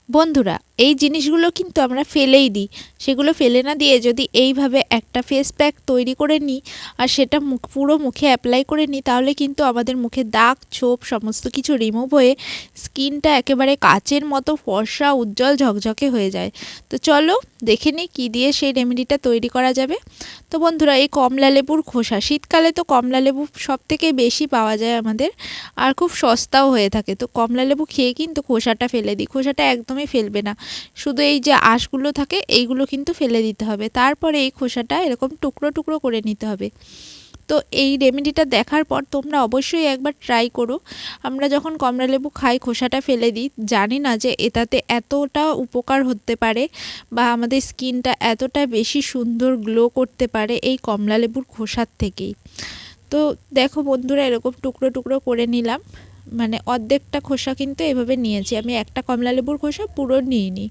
বন্ধুরা, এই জিনিসগুলো কিন্তু আমরা ফেলেই দিই। সেগুলো ফেলে না দিয়ে যদি এইভাবে একটা ফেস প্যাক তৈরি করে নিই আর সেটা পুরো মুখে অ্যাপ্লাই করে নিই, তাহলে কিন্তু আমাদের মুখে দাগ ছোপ সমস্ত কিছু রিমুভ হয়ে স্কিনটা একেবারে কাচের মতো ফর্সা উজ্জ্বল ঝকঝকে হয়ে যায়। তো চলো দেখে নিই কী দিয়ে সেই রেমেডিটা তৈরি করা যাবে। তো বন্ধুরা, এই কমলা লেবুর খোসা, শীতকালে তো কমলা লেবু সবথেকে বেশি পাওয়া যায় আমাদের, আর খুব সস্তাও হয়ে থাকে। তো কমলা লেবু খেয়ে কিন্তু খোসাটা ফেলে দিই। খোসাটা একদমই ফেলবে না, শুধু এই যে আঁশগুলো থাকে এইগুলো কিন্তু ফেলে দিতে হবে। তারপরে এই খোসাটা এরকম টুকরো টুকরো করে নিতে হবে। তো এই রেমেডিটা দেখার পর তোমরা অবশ্যই একবার ট্রাই করো। আমরা যখন কমলা লেবু খাই খোসাটা ফেলে দিই, জানি না যে এটাতে এতটা উপকার হতে পারে বা আমাদের স্কিনটা এতটা বেশি সুন্দর গ্লো করতে পারে এই কমলা লেবুর খোসার থেকেই। তো দেখো বন্ধুরা, এরকম টুকরো টুকরো করে নিলাম, মানে অর্ধেকটা খোসা কিন্তু এভাবে নিয়েছি আমি। একটা কমলা লেবুর খোসা পুরো নিইনি।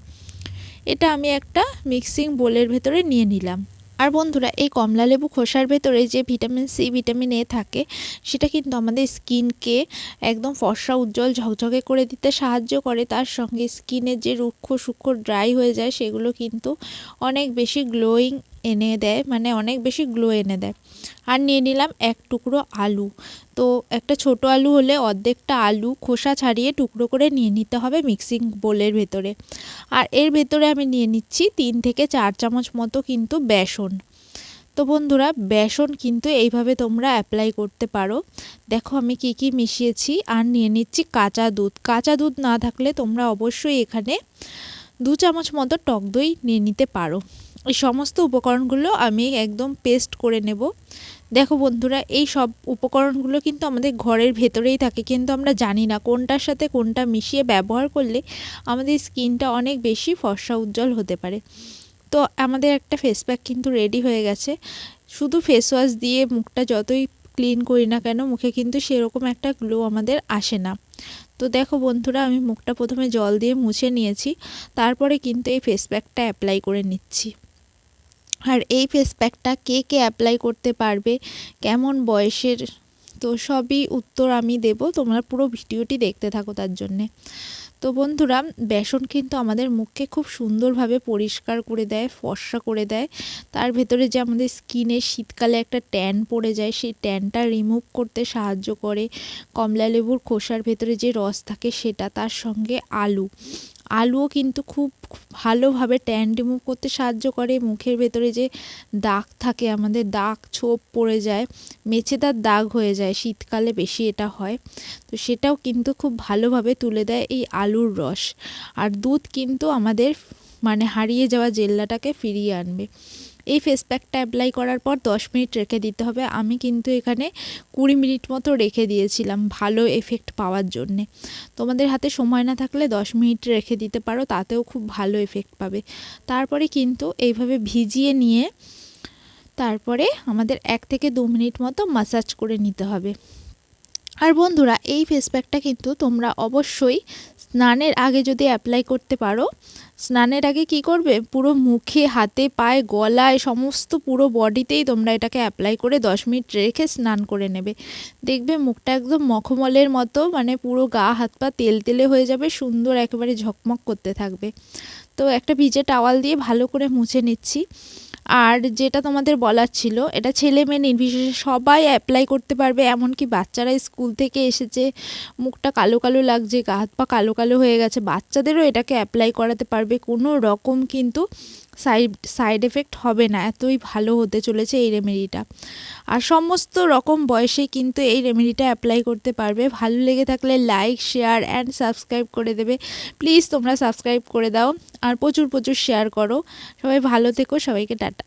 এটা আমি একটা মিক্সিং বোলের ভেতরে নিয়ে নিলাম। আর বন্ধুরা, এই কমলা লেবু খোসার ভেতরে যে ভিটামিন সি ভিটামিন এ থাকে, সেটা কিন্তু আমাদের স্কিনকে একদম ফর্সা উজ্জ্বল ঝকঝকে করে দিতে সাহায্য করে। তার সঙ্গে স্কিনের যে রুক্ষ সূক্ষ্ম ড্রাই হয়ে যায় সেগুলো কিন্তু অনেক বেশি গ্লোয়িং এনে দেয়, মানে অনেক বেশি গ্লো এনে দেয়। আর নিয়ে নিলাম এক টুকরো আলু। তো একটা ছোট আলু হলে অর্ধেকটা আলু খোসা ছাড়িয়ে টুকরো করে নিয়ে নিতে হবে মিক্সিং বোলের ভেতরে। আর এর ভেতরে আমি নিয়ে নিচ্ছি 3 থেকে 4 চামচ মতো কিন্তু বেসন। তো বন্ধুরা, বেসন কিন্তু এইভাবে তোমরা অ্যাপ্লাই করতে পারো। দেখো আমি কি কি মিশিয়েছি। আর নিয়ে নিচ্ছি কাঁচা দুধ। কাঁচা দুধ না থাকলে তোমরা অবশ্যই এখানে 2 চামচ মতো টক দই নিয়ে নিতে পারো। এই সমস্ত উপকরণগুলো আমি একদম পেস্ট করে নেব। দেখো বন্ধুরা, এই সব উপকরণগুলো কিন্তু আমাদের ঘরের ভেতরেই থাকে, কিন্তু আমরা জানি না কোনটার সাথে কোনটা মিশিয়ে ব্যবহার করলে আমাদের স্কিনটা অনেক বেশি ফর্সা উজ্জ্বল হতে পারে। তো আমাদের একটা ফেস প্যাক কিন্তু রেডি হয়ে গেছে। শুধু ফেস ওয়াশ দিয়ে মুখটা যতই ক্লিন করি না কেন, মুখে কিন্তু সেরকম একটা গ্লো আমাদের আসে না। তো দেখো বন্ধুরা, আমি মুখটা প্রথমে জল দিয়ে মুছে নিয়েছি, তারপরে কিন্তু এই ফেস প্যাকটা অ্যাপ্লাই করে নিচ্ছি। আর এই ফেস প্যাকটা কে কে অ্যাপ্লাই করতে পারবে, কেমন বয়সের, তো সবই উত্তর আমি দেব, তোমরা পুরো ভিডিওটি দেখতে থাকো তার জন্যে। তো বন্ধুরা, বেসন কিন্তু আমাদের মুখকে খুব সুন্দরভাবে পরিষ্কার করে দেয়, ফর্সা করে দেয়। তার ভেতরে যে আমাদের স্কিনে শীতকালে একটা ট্যান পড়ে যায়, সেই ট্যানটা রিমুভ করতে সাহায্য করে। কমলা লেবুর খোসার ভেতরে যে রস থাকে সেটা, তার সঙ্গে আলুও কিন্তু খুব ভালোভাবে ট্যান রিমুভ করতে সাহায্য করে। মুখের ভেতরে যে দাগ থাকে, আমাদের দাগ ছোপ পড়ে যায়, মেছেদার দাগ হয়ে যায়, শীতকালে বেশি এটা হয়, তো সেটাও কিন্তু খুব ভালোভাবে তুলে দেয় এই আলুর রস। আর দুধ কিন্তু আমাদের মানে হারিয়ে যাওয়া জেল্লাটাকে ফিরিয়ে আনবে। এই ফেস প্যাকটা অ্যাপ্লাই করার পর 10 মিনিট রেখে দিতে হবে। আমি কিন্তু এখানে 20 মিনিট মতো রেখে দিয়েছিলাম ভালো এফেক্ট পাওয়ার জন্যে। তোমাদের হাতে সময় না থাকলে 10 মিনিট রেখে দিতে পারো, তাতেও খুব ভালো এফেক্ট পাবে। তারপরে কিন্তু এইভাবে ভিজিয়ে নিয়ে তারপরে আমাদের 1 থেকে 2 মিনিট মতো মাসাজ করে নিতে হবে। আর বন্ধুরা, এই ফেস প্যাকটা কিন্তু তোমরা অবশ্যই স্নানের আগে যদি অ্যাপ্লাই করতে পারো। স্নানের আগে কি করবে, পুরো মুখে, হাতে, পায়ে, গলায়, সমস্ত পুরো বডিতেই তোমরা এটাকে অ্যাপ্লাই করে 10 মিনিট রেখে স্নান করে নেবে। দেখবে মুখটা একদম মখমলের মতো, মানে পুরো গা হাত পা তেলতেলে হয়ে যাবে, সুন্দর একেবারে ঝকমক করতে থাকবে। তো একটা ভিজে টাওয়াল দিয়ে ভালো করে মুছে নিচ্ছি। আর যেটা তোমাদের বলার ছিল, এটা ছেলে মেয়ে নির্বিশেষে সবাই অ্যাপ্লাই করতে পারবে। এমনকি বাচ্চারা স্কুল থেকে এসেছে, মুখটা কালো কালো লাগছে, গা হাত পা কালো কালো হয়ে গেছে, বাচ্চাদেরও এটাকে অ্যাপ্লাই করাতে পারবে। কোনো রকম কিন্তু সাইড এফেক্ট হবে না, এতই ভালো হতে চলেছে এই রেমেডিটা। আর সমস্ত রকম বয়সে কিন্তু এই রেমেডিটা অ্যাপ্লাই করতে পারবে। ভালো লেগে থাকলে লাইক, শেয়ার অ্যান্ড সাবস্ক্রাইব করে দেবে। প্লিজ তোমরা সাবস্ক্রাইব করে দাও আর প্রচুর প্রচুর শেয়ার করো। সবাই ভালো থেকো, সবাইকে টাটা।